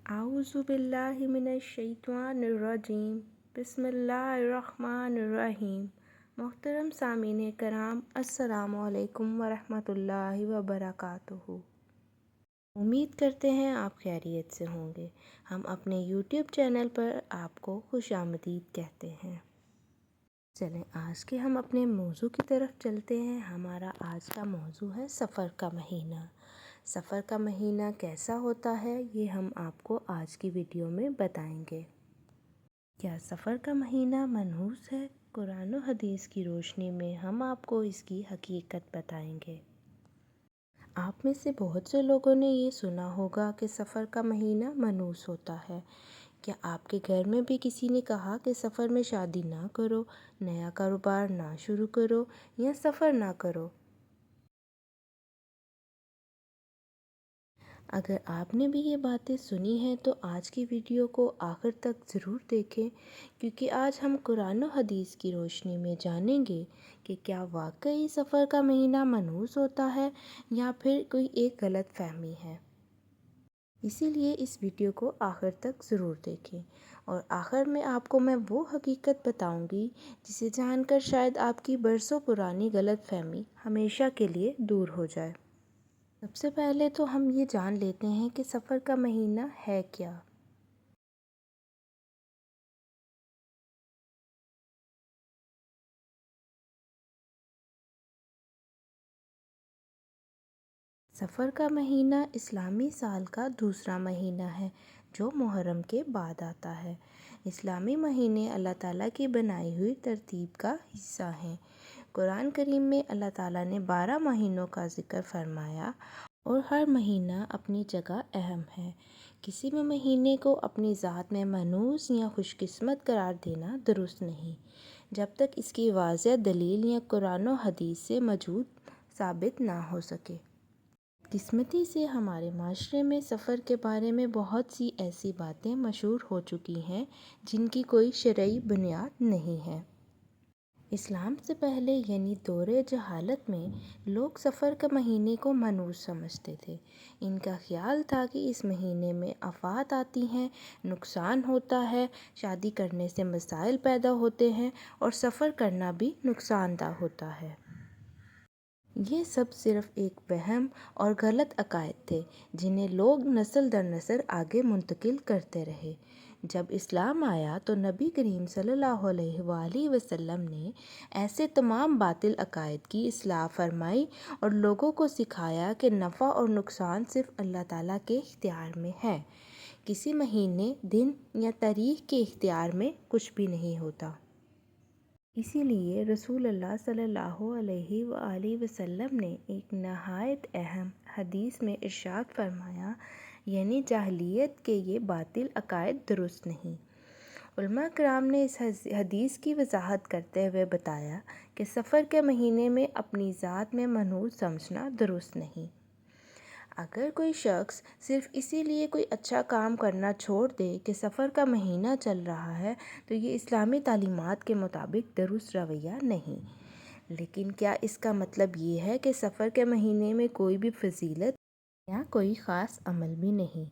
اعوذ باللہ من الشیطان الرجیم بسم اللہ الرحمن الرحیم۔ محترم سامعین کرام، السلام علیکم ورحمۃ اللہ وبرکاتہ۔ امید کرتے ہیں آپ خیریت سے ہوں گے۔ ہم اپنے یوٹیوب چینل پر آپ کو خوش آمدید کہتے ہیں۔ چلیں آج کے ہم اپنے موضوع کی طرف چلتے ہیں۔ ہمارا آج کا موضوع ہے سفر کا مہینہ۔ سفر کا مہینہ کیسا ہوتا ہے یہ ہم آپ کو آج کی ویڈیو میں بتائیں گے۔ کیا سفر کا مہینہ منحوس ہے؟ قرآن و حدیث کی روشنی میں ہم آپ کو اس کی حقیقت بتائیں گے۔ آپ میں سے بہت سے لوگوں نے یہ سنا ہوگا کہ سفر کا مہینہ منحوس ہوتا ہے۔ کیا آپ کے گھر میں بھی کسی نے کہا کہ سفر میں شادی نہ کرو، نیا کاروبار نہ شروع کرو یا سفر نہ کرو؟ اگر آپ نے بھی یہ باتیں سنی ہیں تو آج کی ویڈیو کو آخر تک ضرور دیکھیں، کیونکہ آج ہم قرآن و حدیث کی روشنی میں جانیں گے کہ کیا واقعی سفر کا مہینہ منحوس ہوتا ہے یا پھر کوئی ایک غلط فہمی ہے۔ اسی لیے اس ویڈیو کو آخر تک ضرور دیکھیں، اور آخر میں آپ کو میں وہ حقیقت بتاؤں گی جسے جان کر شاید آپ کی برسوں پرانی غلط فہمی ہمیشہ کے لیے دور ہو جائے۔ سب سے پہلے تو ہم یہ جان لیتے ہیں کہ سفر کا مہینہ ہے کیا۔ سفر کا مہینہ اسلامی سال کا دوسرا مہینہ ہے جو محرم کے بعد آتا ہے۔ اسلامی مہینے اللہ تعالیٰ کی بنائی ہوئی ترتیب کا حصہ ہیں۔ قرآن کریم میں اللہ تعالیٰ نے 12 مہینوں کا ذکر فرمایا اور ہر مہینہ اپنی جگہ اہم ہے۔ کسی بھی مہینے کو اپنی ذات میں منحوس یا خوش قسمت قرار دینا درست نہیں، جب تک اس کی واضح دلیل یا قرآن و حدیث سے موجود ثابت نہ ہو سکے۔ قسمتی سے ہمارے معاشرے میں سفر کے بارے میں بہت سی ایسی باتیں مشہور ہو چکی ہیں جن کی کوئی شرعی بنیاد نہیں ہے۔ اسلام سے پہلے یعنی دور جہالت میں لوگ سفر کے مہینے کو منحوس سمجھتے تھے۔ ان کا خیال تھا کہ اس مہینے میں آفات آتی ہیں، نقصان ہوتا ہے، شادی کرنے سے مسائل پیدا ہوتے ہیں اور سفر کرنا بھی نقصان دہ ہوتا ہے۔ یہ سب صرف ایک وہم اور غلط عقائد تھے جنہیں لوگ نسل در نسل آگے منتقل کرتے رہے۔ جب اسلام آیا تو نبی کریم صلی اللہ علیہ وآلہ وسلم نے ایسے تمام باطل عقائد کی اصلاح فرمائی اور لوگوں کو سکھایا کہ نفع اور نقصان صرف اللہ تعالیٰ کے اختیار میں ہے، کسی مہینے، دن یا تاریخ کے اختیار میں کچھ بھی نہیں ہوتا۔ اسی لیے رسول اللہ صلی اللہ علیہ وآلہ وسلم نے ایک نہایت اہم حدیث میں ارشاد فرمایا، یعنی جاہلیت کے یہ باطل عقائد درست نہیں۔ علماء کرام نے اس حدیث کی وضاحت کرتے ہوئے بتایا کہ سفر کے مہینے میں اپنی ذات میں منحوس سمجھنا درست نہیں۔ اگر کوئی شخص صرف اسی لیے کوئی اچھا کام کرنا چھوڑ دے کہ سفر کا مہینہ چل رہا ہے تو یہ اسلامی تعلیمات کے مطابق درست رویہ نہیں۔ لیکن کیا اس کا مطلب یہ ہے کہ سفر کے مہینے میں کوئی بھی فضیلت یا کوئی خاص عمل بھی نہیں؟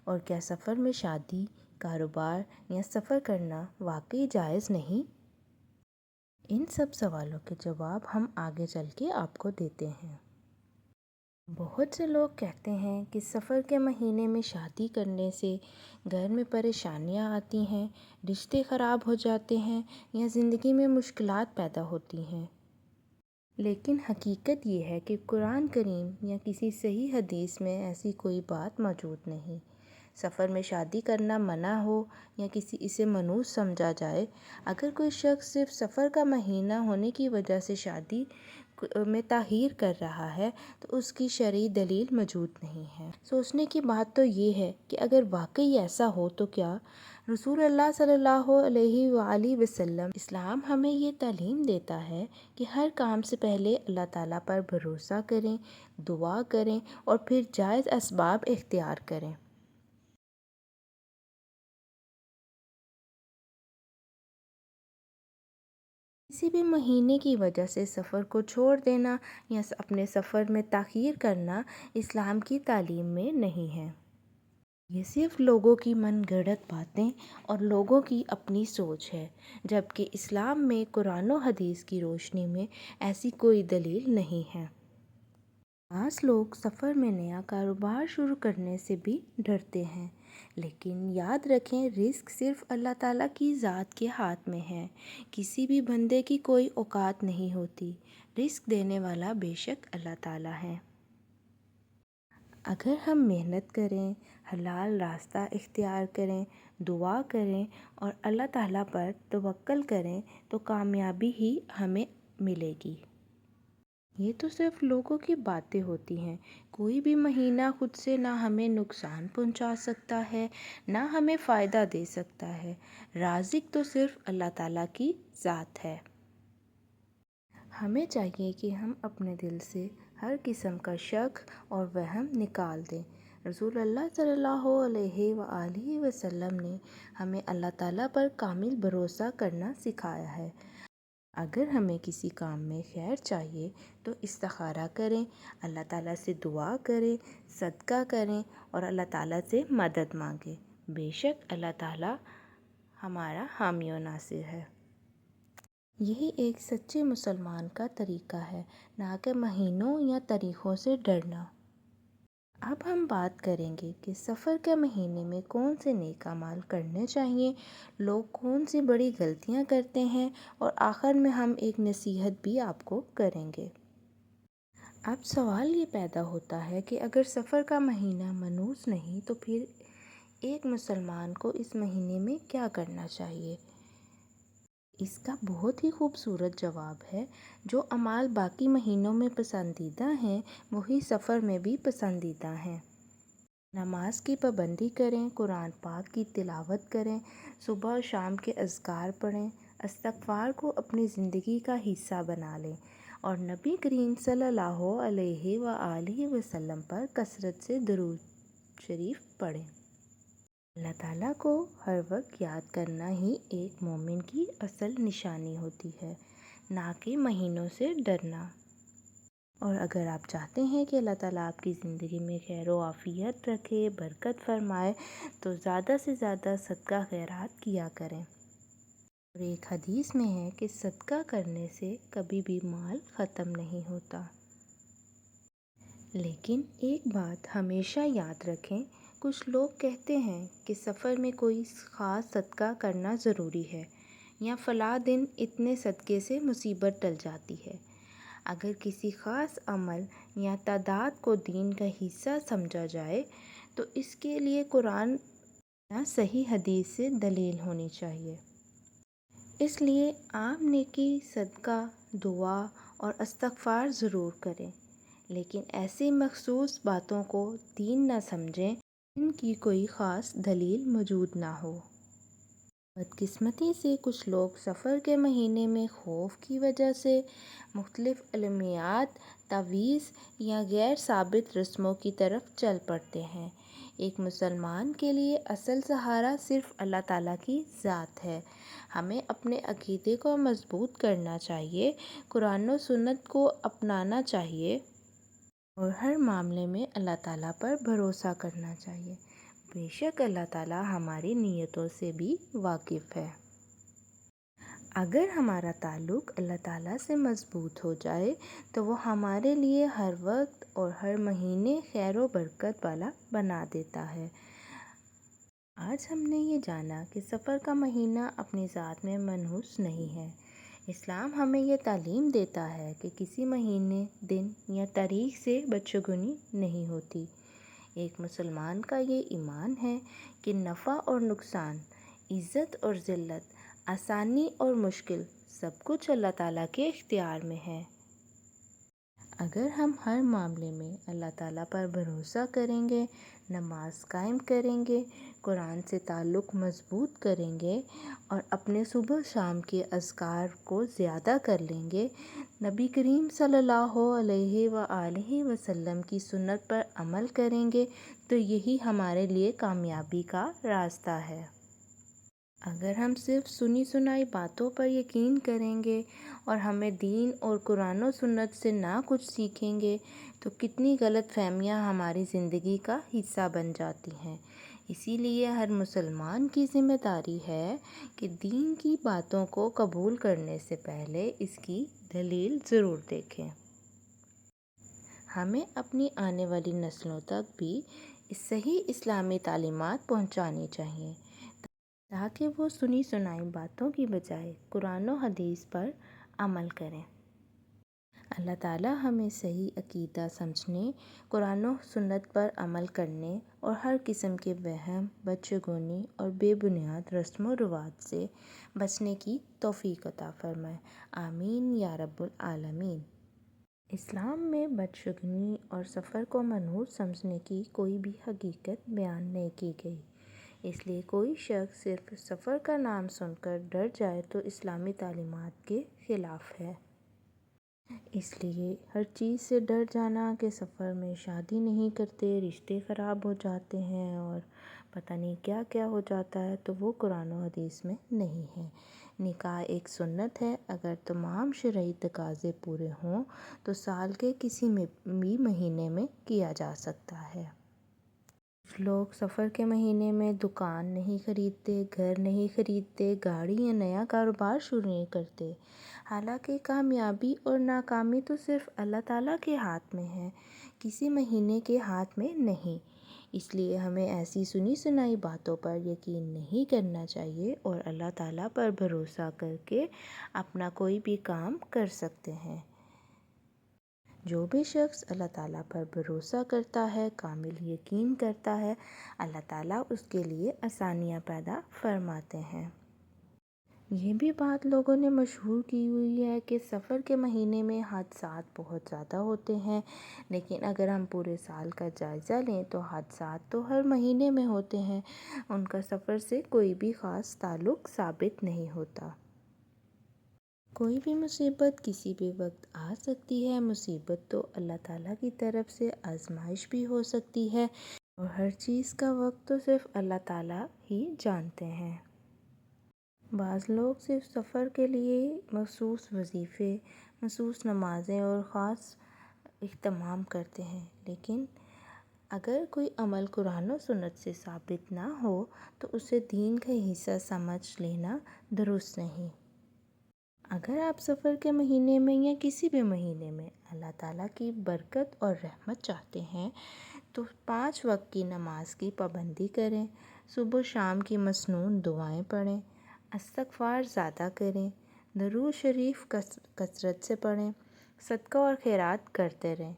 اور کیا سفر میں شادی، کاروبار یا سفر کرنا واقعی جائز نہیں؟ ان سب سوالوں کے جواب ہم آگے چل کے آپ کو دیتے ہیں۔ بہت سے لوگ کہتے ہیں کہ سفر کے مہینے میں شادی کرنے سے گھر میں پریشانیاں آتی ہیں، رشتے خراب ہو جاتے ہیں یا زندگی میں مشکلات پیدا ہوتی ہیں۔ لیکن حقیقت یہ ہے کہ قرآن کریم یا کسی صحیح حدیث میں ایسی کوئی بات موجود نہیں۔ سفر میں شادی کرنا منع ہو یا اسے منحوس سمجھا جائے، اگر کوئی شخص صرف سفر کا مہینہ ہونے کی وجہ سے شادی میں تاخیر کر رہا ہے تو اس کی شرعی دلیل موجود نہیں ہے۔ سوچنے کی بات تو یہ ہے کہ اگر واقعی ایسا ہو تو کیا رسول اللہ صلی اللہ علیہ وآلہ وسلم اسلام ہمیں یہ تعلیم دیتا ہے کہ ہر کام سے پہلے اللہ تعالیٰ پر بھروسہ کریں، دعا کریں اور پھر جائز اسباب اختیار کریں۔ کسی بھی مہینے کی وجہ سے سفر کو چھوڑ دینا یا اپنے سفر میں تاخیر کرنا اسلام کی تعلیم میں نہیں ہے۔ یہ صرف لوگوں کی من گھڑت باتیں اور لوگوں کی اپنی سوچ ہے، جبکہ اسلام میں قرآن و حدیث کی روشنی میں ایسی کوئی دلیل نہیں ہے۔ بعض لوگ سفر میں نیا کاروبار شروع کرنے سے بھی ڈرتے ہیں، لیکن یاد رکھیں رزق صرف اللہ تعالیٰ کی ذات کے ہاتھ میں ہے۔ کسی بھی بندے کی کوئی اوقات نہیں ہوتی، رزق دینے والا بے شک اللہ تعالیٰ ہے۔ اگر ہم محنت کریں، حلال راستہ اختیار کریں، دعا کریں اور اللہ تعالیٰ پر توکل کریں تو کامیابی ہی ہمیں ملے گی۔ یہ تو صرف لوگوں کی باتیں ہوتی ہیں۔ کوئی بھی مہینہ خود سے نہ ہمیں نقصان پہنچا سکتا ہے، نہ ہمیں فائدہ دے سکتا ہے۔ رازق تو صرف اللہ تعالیٰ کی ذات ہے۔ ہمیں چاہیے کہ ہم اپنے دل سے ہر قسم کا شک اور وہم نکال دیں۔ رسول اللہ صلی اللہ علیہ وآلہ وسلم نے ہمیں اللہ تعالیٰ پر کامل بھروسہ کرنا سکھایا ہے۔ اگر ہمیں کسی کام میں خیر چاہیے تو استخارہ کریں، اللہ تعالیٰ سے دعا کریں، صدقہ کریں اور اللہ تعالیٰ سے مدد مانگیں۔ بے شک اللہ تعالیٰ ہمارا حامی و ناصر ہے۔ یہی ایک سچے مسلمان کا طریقہ ہے، نہ کہ مہینوں یا تاریخوں سے ڈرنا۔ اب ہم بات کریں گے کہ سفر کے مہینے میں کون سے نیک اعمال کرنے چاہیے، لوگ کون سی بڑی غلطیاں کرتے ہیں، اور آخر میں ہم ایک نصیحت بھی آپ کو کریں گے۔ اب سوال یہ پیدا ہوتا ہے کہ اگر سفر کا مہینہ منحوس نہیں تو پھر ایک مسلمان کو اس مہینے میں کیا کرنا چاہیے؟ اس کا بہت ہی خوبصورت جواب ہے، جو اعمال باقی مہینوں میں پسندیدہ ہیں وہی سفر میں بھی پسندیدہ ہیں۔ نماز کی پابندی کریں، قرآن پاک کی تلاوت کریں، صبح و شام کے اذکار پڑھیں، استغفار کو اپنی زندگی کا حصہ بنا لیں اور نبی کریم صلی اللہ علیہ وآلہ وسلم پر کثرت سے درود شریف پڑھیں۔ اللہ تعالیٰ کو ہر وقت یاد کرنا ہی ایک مومن کی اصل نشانی ہوتی ہے، نہ کہ مہینوں سے ڈرنا۔ اور اگر آپ چاہتے ہیں کہ اللہ تعالیٰ آپ کی زندگی میں خیر و عافیت رکھے، برکت فرمائے، تو زیادہ سے زیادہ صدقہ خیرات کیا کریں۔ اور ایک حدیث میں ہے کہ صدقہ کرنے سے کبھی بھی مال ختم نہیں ہوتا۔ لیکن ایک بات ہمیشہ یاد رکھیں، کچھ لوگ کہتے ہیں کہ سفر میں کوئی خاص صدقہ کرنا ضروری ہے، یا فلاں دن اتنے صدقے سے مصیبت ٹل جاتی ہے۔ اگر کسی خاص عمل یا تعداد کو دین کا حصہ سمجھا جائے تو اس کے لیے قرآن یا صحیح حدیث سے دلیل ہونی چاہیے۔ اس لیے عام نیکی، صدقہ، دعا اور استغفار ضرور کریں، لیکن ایسی مخصوص باتوں کو دین نہ سمجھیں جن کی کوئی خاص دلیل موجود نہ ہو۔ بدقسمتی سے کچھ لوگ سفر کے مہینے میں خوف کی وجہ سے مختلف علمیات، تعویذ یا غیر ثابت رسموں کی طرف چل پڑتے ہیں۔ ایک مسلمان کے لیے اصل سہارا صرف اللہ تعالیٰ کی ذات ہے۔ ہمیں اپنے عقیدے کو مضبوط کرنا چاہیے، قرآن و سنت کو اپنانا چاہیے اور ہر معاملے میں اللہ تعالیٰ پر بھروسہ کرنا چاہیے۔ بے شک اللہ تعالیٰ ہماری نیتوں سے بھی واقف ہے۔ اگر ہمارا تعلق اللہ تعالیٰ سے مضبوط ہو جائے تو وہ ہمارے لیے ہر وقت اور ہر مہینے خیر و برکت والا بنا دیتا ہے۔ آج ہم نے یہ جانا کہ سفر کا مہینہ اپنی ذات میں منحوس نہیں ہے۔ اسلام ہمیں یہ تعلیم دیتا ہے کہ کسی مہینے، دن یا تاریخ سے بدشگونی نہیں ہوتی۔ ایک مسلمان کا یہ ایمان ہے کہ نفع اور نقصان، عزت اور ذلت، آسانی اور مشکل، سب کچھ اللہ تعالیٰ کے اختیار میں ہے۔ اگر ہم ہر معاملے میں اللہ تعالیٰ پر بھروسہ کریں گے، نماز قائم کریں گے، قرآن سے تعلق مضبوط کریں گے اور اپنے صبح شام کے اذکار کو زیادہ کر لیں گے، نبی کریم صلی اللہ علیہ وآلہ وسلم کی سنت پر عمل کریں گے، تو یہی ہمارے لیے کامیابی کا راستہ ہے۔ اگر ہم صرف سنی سنائی باتوں پر یقین کریں گے اور ہمیں دین اور قرآن و سنت سے نہ کچھ سیکھیں گے تو کتنی غلط فہمیاں ہماری زندگی کا حصہ بن جاتی ہیں۔ اسی لیے ہر مسلمان کی ذمہ داری ہے کہ دین کی باتوں کو قبول کرنے سے پہلے اس کی دلیل ضرور دیکھیں۔ ہمیں اپنی آنے والی نسلوں تک بھی صحیح اسلامی تعلیمات پہنچانی چاہیے تاکہ وہ سنی سنائی باتوں کی بجائے قرآن و حدیث پر عمل کریں۔ اللہ تعالیٰ ہمیں صحیح عقیدہ سمجھنے، قرآن و سنت پر عمل کرنے اور ہر قسم کے وہم، بدشگونی اور بے بنیاد رسم و رواج سے بچنے کی توفیق عطا فرمائے۔ آمین یا رب العالمین۔ اسلام میں بدشگونی اور سفر کو منحوس سمجھنے کی کوئی بھی حقیقت بیان نہیں کی گئی، اس لیے کوئی شخص صرف سفر کا نام سن کر ڈر جائے تو اسلامی تعلیمات کے خلاف ہے۔ اس لیے ہر چیز سے ڈر جانا کہ سفر میں شادی نہیں کرتے، رشتے خراب ہو جاتے ہیں اور پتہ نہیں کیا کیا ہو جاتا ہے، تو وہ قرآن و حدیث میں نہیں ہے۔ نکاح ایک سنت ہے، اگر تمام شرعی تقاضے پورے ہوں تو سال کے کسی بھی مہینے میں کیا جا سکتا ہے۔ لوگ سفر کے مہینے میں دکان نہیں خریدتے، گھر نہیں خریدتے، گاڑی یا نیا کاروبار شروع نہیں کرتے، حالانکہ کامیابی اور ناکامی تو صرف اللہ تعالیٰ کے ہاتھ میں ہے، کسی مہینے کے ہاتھ میں نہیں۔ اس لیے ہمیں ایسی سنی سنائی باتوں پر یقین نہیں کرنا چاہیے اور اللہ تعالیٰ پر بھروسہ کر کے اپنا کوئی بھی کام کر سکتے ہیں۔ جو بھی شخص اللہ تعالیٰ پر بھروسہ کرتا ہے، کامل یقین کرتا ہے، اللہ تعالیٰ اس کے لیے آسانیاں پیدا فرماتے ہیں۔ یہ بھی بات لوگوں نے مشہور کی ہوئی ہے کہ سفر کے مہینے میں حادثات بہت زیادہ ہوتے ہیں، لیکن اگر ہم پورے سال کا جائزہ لیں تو حادثات تو ہر مہینے میں ہوتے ہیں، ان کا سفر سے کوئی بھی خاص تعلق ثابت نہیں ہوتا۔ کوئی بھی مصیبت کسی بھی وقت آ سکتی ہے، مصیبت تو اللہ تعالیٰ کی طرف سے آزمائش بھی ہو سکتی ہے، اور ہر چیز کا وقت تو صرف اللہ تعالیٰ ہی جانتے ہیں۔ بعض لوگ صرف سفر کے لیے مخصوص وظیفے، مخصوص نمازیں اور خاص اہتمام کرتے ہیں، لیکن اگر کوئی عمل قرآن و سنت سے ثابت نہ ہو تو اسے دین کا حصہ سمجھ لینا درست نہیں۔ اگر آپ سفر کے مہینے میں یا کسی بھی مہینے میں اللہ تعالیٰ کی برکت اور رحمت چاہتے ہیں تو 5 وقت کی نماز کی پابندی کریں، صبح و شام کی مسنون دعائیں پڑھیں، استغفار زیادہ کریں، درود شریف کثرت سے پڑھیں، صدقہ اور خیرات کرتے رہیں،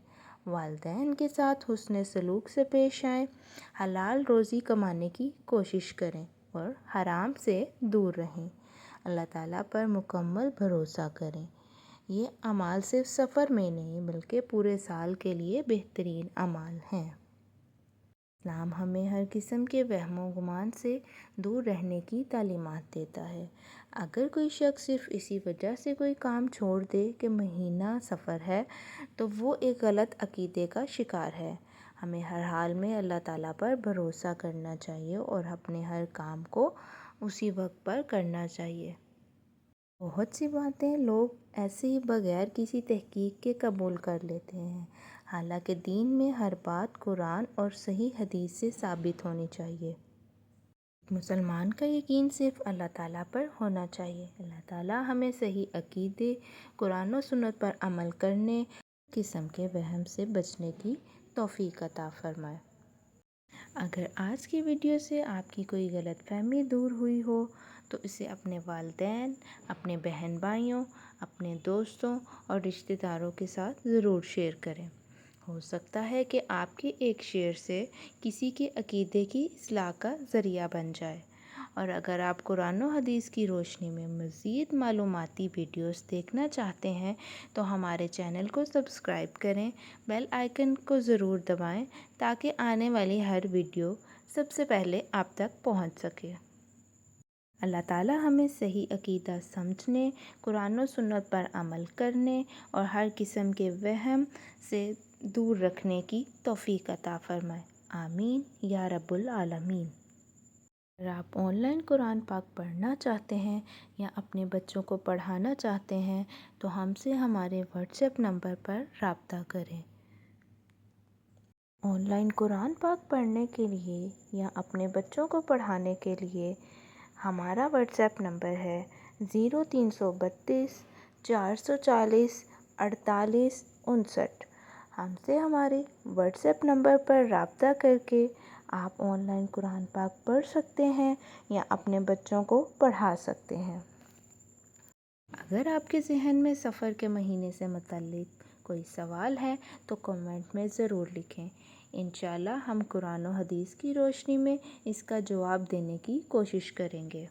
والدین کے ساتھ حسن سلوک سے پیش آئیں، حلال روزی کمانے کی کوشش کریں اور حرام سے دور رہیں، اللہ تعالیٰ پر مکمل بھروسہ کریں۔ یہ اعمال صرف سفر میں نہیں بلکہ پورے سال کے لیے بہترین اعمال ہیں۔ اسلام ہمیں ہر قسم کے وہم و گمان سے دور رہنے کی تعلیمات دیتا ہے۔ اگر کوئی شخص صرف اسی وجہ سے کوئی کام چھوڑ دے کہ مہینہ سفر ہے تو وہ ایک غلط عقیدے کا شکار ہے۔ ہمیں ہر حال میں اللہ تعالیٰ پر بھروسہ کرنا چاہیے اور اپنے ہر کام کو اسی وقت پر کرنا چاہیے۔ بہت سی باتیں لوگ ایسے ہی بغیر کسی تحقیق کے قبول کر لیتے ہیں، حالانکہ دین میں ہر بات قرآن اور صحیح حدیث سے ثابت ہونی چاہیے۔ مسلمان کا یقین صرف اللہ تعالیٰ پر ہونا چاہیے۔ اللہ تعالیٰ ہمیں صحیح عقیدے، قرآن و سنت پر عمل کرنے، ہر قسم کے وہم سے بچنے کی توفیق عطا فرمائے۔ اگر آج کی ویڈیو سے آپ کی کوئی غلط فہمی دور ہوئی ہو تو اسے اپنے والدین، اپنے بہن بھائیوں، اپنے دوستوں اور رشتہ داروں کے ساتھ ضرور شیئر کریں۔ ہو سکتا ہے کہ آپ کے ایک شیئر سے کسی کے عقیدے کی اصلاح کا ذریعہ بن جائے۔ اور اگر آپ قرآن و حدیث کی روشنی میں مزید معلوماتی ویڈیوز دیکھنا چاہتے ہیں تو ہمارے چینل کو سبسکرائب کریں، بیل آئیکن کو ضرور دبائیں تاکہ آنے والی ہر ویڈیو سب سے پہلے آپ تک پہنچ سکے۔ اللہ تعالیٰ ہمیں صحیح عقیدہ سمجھنے، قرآن و سنت پر عمل کرنے اور ہر قسم کے وہم سے دور رکھنے کی توفیق عطا فرمائے۔ آمین یا رب العالمین۔ اگر آپ آن لائن قرآن پاک پڑھنا چاہتے ہیں یا اپنے بچوں کو پڑھانا چاہتے ہیں تو ہم سے ہمارے واٹس ایپ نمبر پر رابطہ کریں۔ آن لائن قرآن پاک پڑھنے کے لیے یا اپنے بچوں کو پڑھانے کے لیے ہمارا واٹس ایپ نمبر ہے 0332 440 4859۔ ہم سے ہمارے واٹس ایپ نمبر پر رابطہ کر کے آپ آن لائن قرآن پاک پڑھ سکتے ہیں یا اپنے بچوں کو پڑھا سکتے ہیں۔ اگر آپ کے ذہن میں سفر کے مہینے سے متعلق کوئی سوال ہے تو کمنٹ میں ضرور لکھیں۔ انشاءاللہ ہم قرآن و حدیث کی روشنی میں اس کا جواب دینے کی کوشش کریں گے۔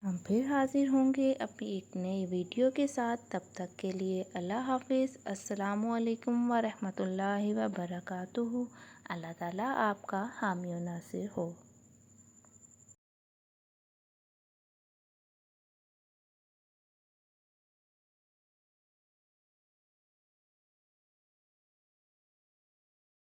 ہم پھر حاضر ہوں گے اپنی ایک نئی ویڈیو کے ساتھ، تب تک کے لیے اللہ حافظ۔ السلام علیکم ورحمۃ اللہ وبرکاتہ۔ اللہ تعالیٰ آپ کا حامی و ناصر ہو۔